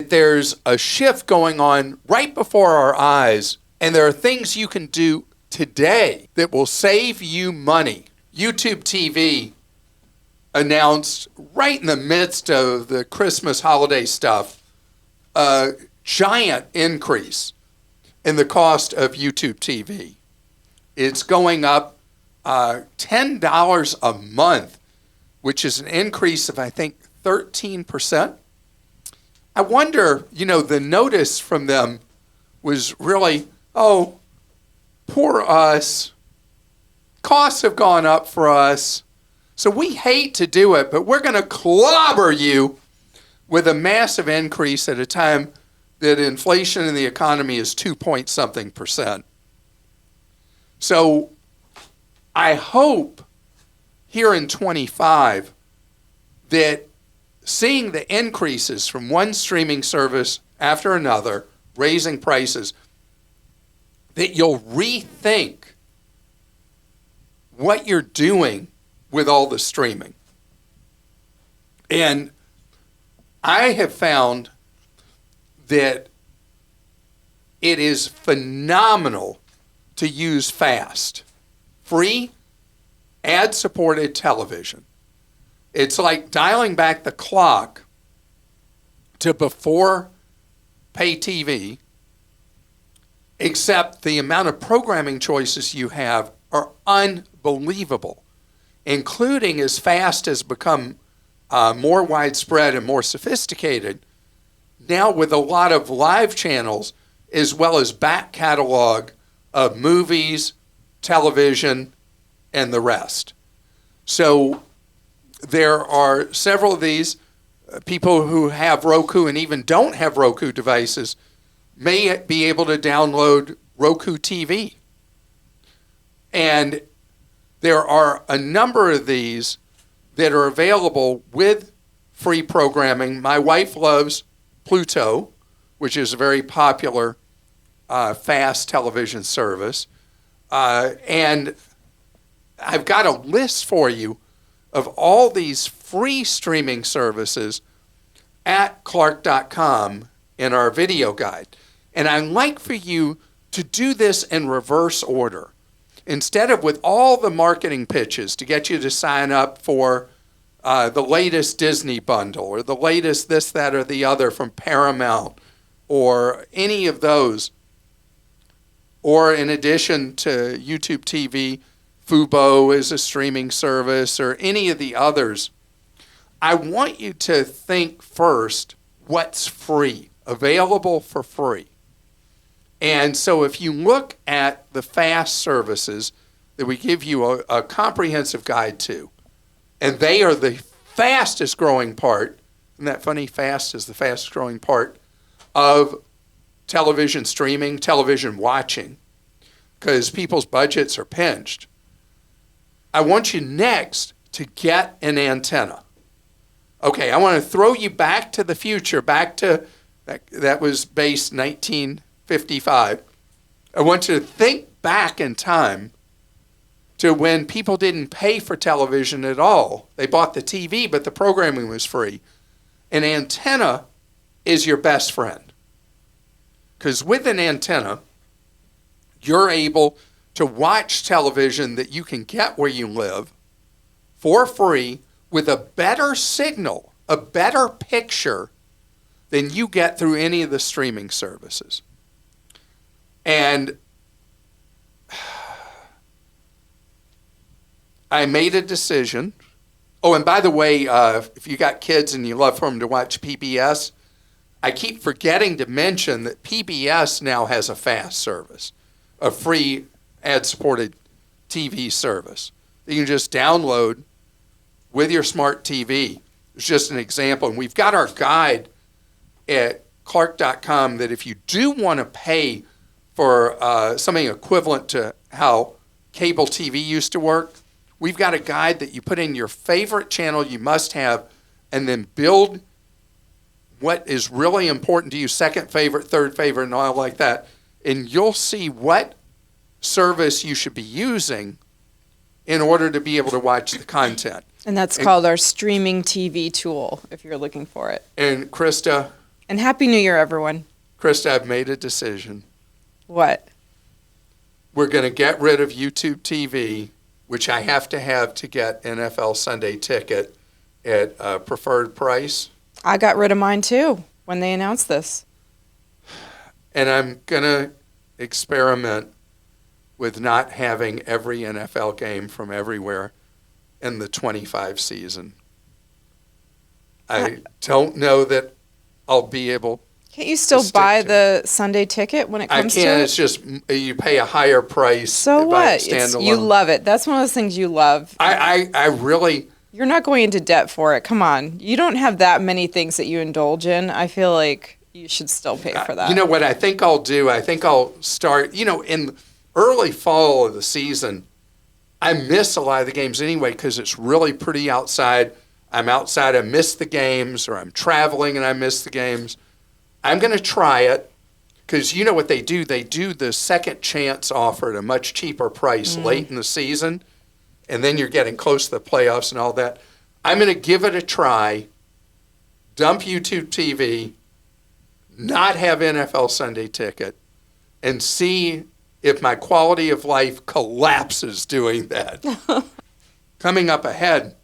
that there's a shift going on right before our eyes, and there are things you can do today that will save you money. YouTube TV announced right in the midst of the Christmas holiday stuff a giant increase in the cost of YouTube TV. It's going up $10 a month, which is an increase of, I think, 13%. I wonder, the notice from them was really, oh, poor us. Costs have gone up for us. So we hate to do it, but we're going to clobber you with a massive increase at a time that inflation in the economy is 2-point-something%. So I hope here in 25 that seeing the increases from one streaming service after another, raising prices, that you'll rethink what you're doing with all the streaming. And I have found that it is phenomenal to use FAST, free, ad-supported television. It's like dialing back the clock to before pay TV, except the amount of programming choices you have are unbelievable, including as FAST has become more widespread and more sophisticated, now with a lot of live channels as well as back catalog of movies, television, and the rest. So there are several of these. People who have Roku and even don't have Roku devices may be able to download Roku TV. And there are a number of these that are available with free programming. My wife loves Pluto, which is a very popular fast television service. And I've got a list for you of all these free streaming services at clark.com in our video guide. And I'd like for you to do this in reverse order. Instead of with all the marketing pitches to get you to sign up for the latest Disney bundle or the latest this, that, or the other from Paramount or any of those, or in addition to YouTube TV, Fubo is a streaming service, or any of the others, I want you to think first what's free, available for free. And so if you look at the FAST services that we give you a comprehensive guide to, and they are the fastest growing part, isn't that funny? FAST is the fastest growing part of television streaming, television watching, because people's budgets are pinched. I want you next to get an antenna. Okay, I want to throw you back to the future, back to, that was based 1955. I want you to think back in time to when people didn't pay for television at all. They bought the TV, but the programming was free. An antenna is your best friend. Because with an antenna, you're able to watch television that you can get where you live for free with a better signal, a better picture than you get through any of the streaming services. And I made a decision. Oh, and by the way, if you got kids and you love for them to watch PBS, I keep forgetting to mention that PBS now has a FAST service, a free ad-supported TV service that you can just download with your smart TV. It's just an example. And we've got our guide at clark.com that if you do want to pay for something equivalent to how cable TV used to work, we've got a guide that you put in your favorite channel you must have and then build what is really important to you, second favorite, third favorite, and all like that. And you'll see what service you should be using in order to be able to watch the content. And that's called our streaming TV tool, if you're looking for it. And Krista, And Happy New Year, everyone. Krista, I've made a decision. What? We're going to get rid of YouTube TV, which I have to get NFL Sunday Ticket at a preferred price. I got rid of mine too when they announced this. And I'm going to experiment with not having every NFL game from everywhere in the 25 season. I don't know that I'll be able. Can't you still buy the Sunday ticket when it comes to it? I can. It's just you pay a higher price. So what? You love it. That's one of those things you love. I really. You're not going into debt for it. Come on. You don't have that many things that you indulge in. I feel like you should still pay for that. You know what I think I'll do? I think I'll start, in early fall of the season, I miss a lot of the games anyway because it's really pretty outside. I'm outside, I miss the games, or I'm traveling and I miss the games. I'm going to try it because you know what they do? They do the second chance offer at a much cheaper price late in the season, and then you're getting close to the playoffs and all that. I'm going to give it a try, dump YouTube TV, not have NFL Sunday Ticket, and see if my quality of life collapses doing that. Coming up ahead,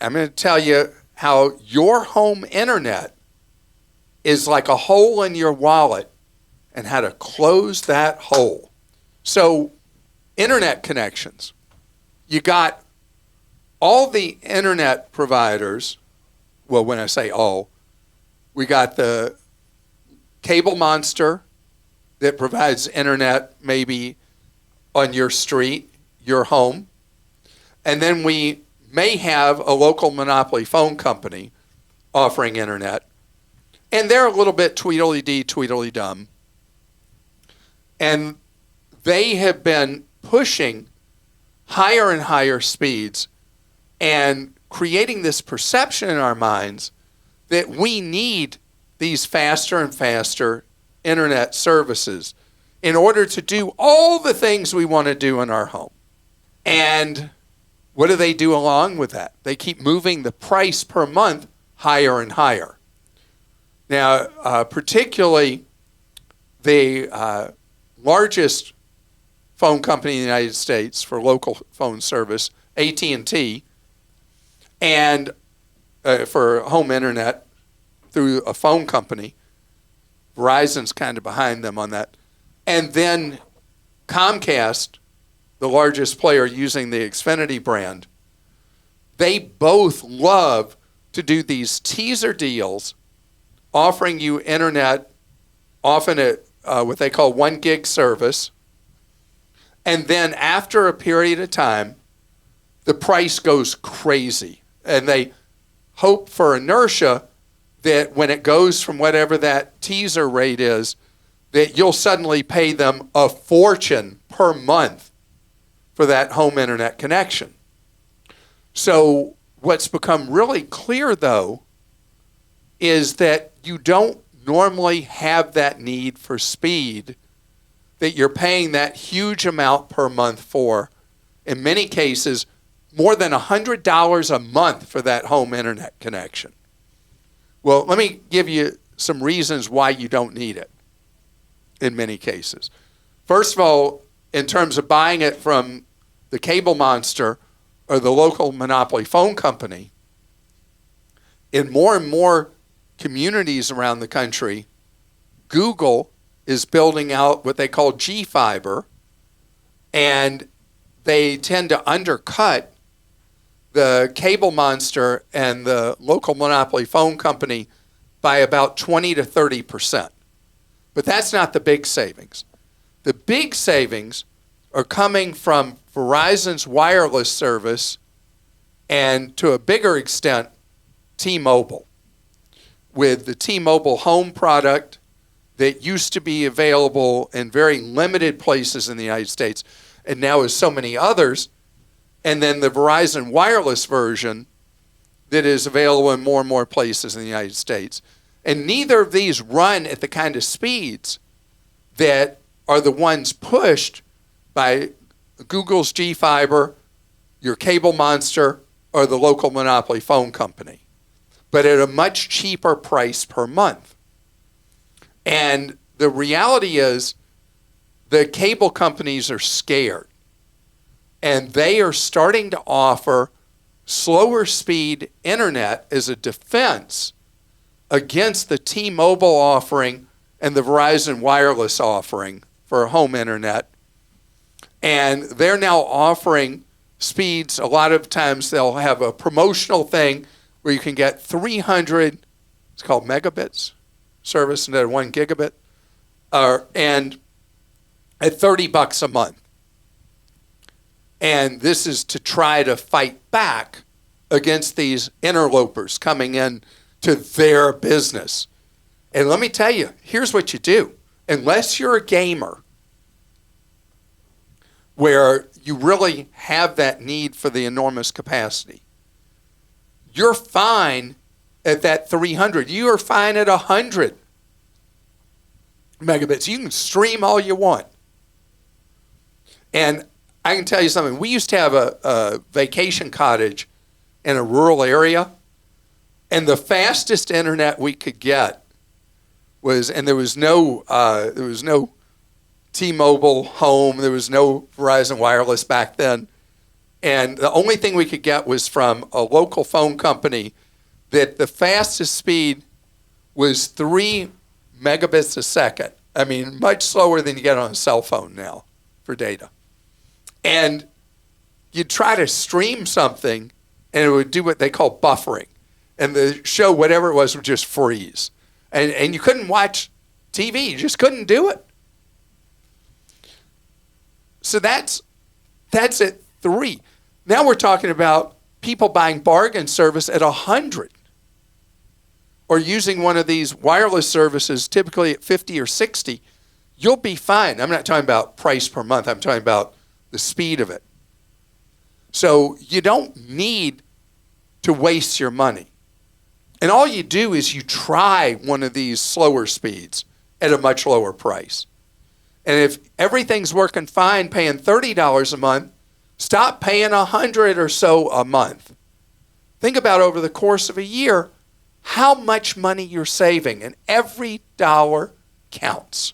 I'm going to tell you how your home internet is like a hole in your wallet and how to close that hole. So, internet connections. You got all the internet providers. Well, when I say all, we got the cable monster that provides internet maybe on your street, your home. And then we may have a local monopoly phone company offering internet. And they're a little bit tweedledee, tweedledum. And they have been pushing higher and higher speeds and creating this perception in our minds that we need these faster and faster internet services in order to do all the things we want to do in our home. And what do they do along with that? They keep moving the price per month higher and higher. Now, particularly the largest phone company in the United States for local phone service, AT&T, and for home internet through a phone company, Verizon's kind of behind them on that. And then Comcast, the largest player using the Xfinity brand, they both love to do these teaser deals offering you internet, often at what they call 1 gig service. And then after a period of time, the price goes crazy. And they hope for inertia that when it goes from whatever that teaser rate is, that you'll suddenly pay them a fortune per month for that home internet connection. So what's become really clear, though, is that you don't normally have that need for speed that you're paying that huge amount per month for. In many cases, more than $100 a month for that home internet connection. Well, let me give you some reasons why you don't need it in many cases. First of all, in terms of buying it from the cable monster or the local monopoly phone company, in more and more communities around the country, Google is building out what they call G-Fiber, and they tend to undercut the cable monster and the local monopoly phone company by about 20 to 30%. But that's not the big savings. The big savings are coming from Verizon's wireless service and, to a bigger extent, T-Mobile. With the T-Mobile Home product that used to be available in very limited places in the United States and now is so many others, and then the Verizon wireless version that is available in more and more places in the United States. And neither of these run at the kind of speeds that are the ones pushed by Google's G-Fiber, your cable monster, or the local monopoly phone company, but at a much cheaper price per month. And the reality is the cable companies are scared. And they are starting to offer slower speed internet as a defense against the T-Mobile offering and the Verizon wireless offering for home internet. And they're now offering speeds. A lot of times they'll have a promotional thing where you can get 300, it's called megabits service instead of 1 gigabit, and at $30 a month. And this is to try to fight back against these interlopers coming in to their business. And let me tell you, here's what you do. Unless you're a gamer, where you really have that need for the enormous capacity, you're fine at that 300. You are fine at 100 megabits. You can stream all you want. And I can tell you something. We used to have a vacation cottage in a rural area, and the fastest internet we could get was, and there was no T-Mobile home, there was no Verizon wireless back then, and the only thing we could get was from a local phone company that the fastest speed was 3 megabits a second. I mean, much slower than you get on a cell phone now for data. And you'd try to stream something, and it would do what they call buffering. And the show, whatever it was, would just freeze. And you couldn't watch TV. You just couldn't do it. So that's at 3. Now we're talking about people buying bargain service at 100. Or using one of these wireless services, typically at 50 or 60. You'll be fine. I'm not talking about price per month. I'm talking about the speed of it. So you don't need to waste your money. And all you do is you try one of these slower speeds at a much lower price. And if everything's working fine, paying $30 a month, stop paying $100 or so a month. Think about over the course of a year how much money you're saving, and every dollar counts.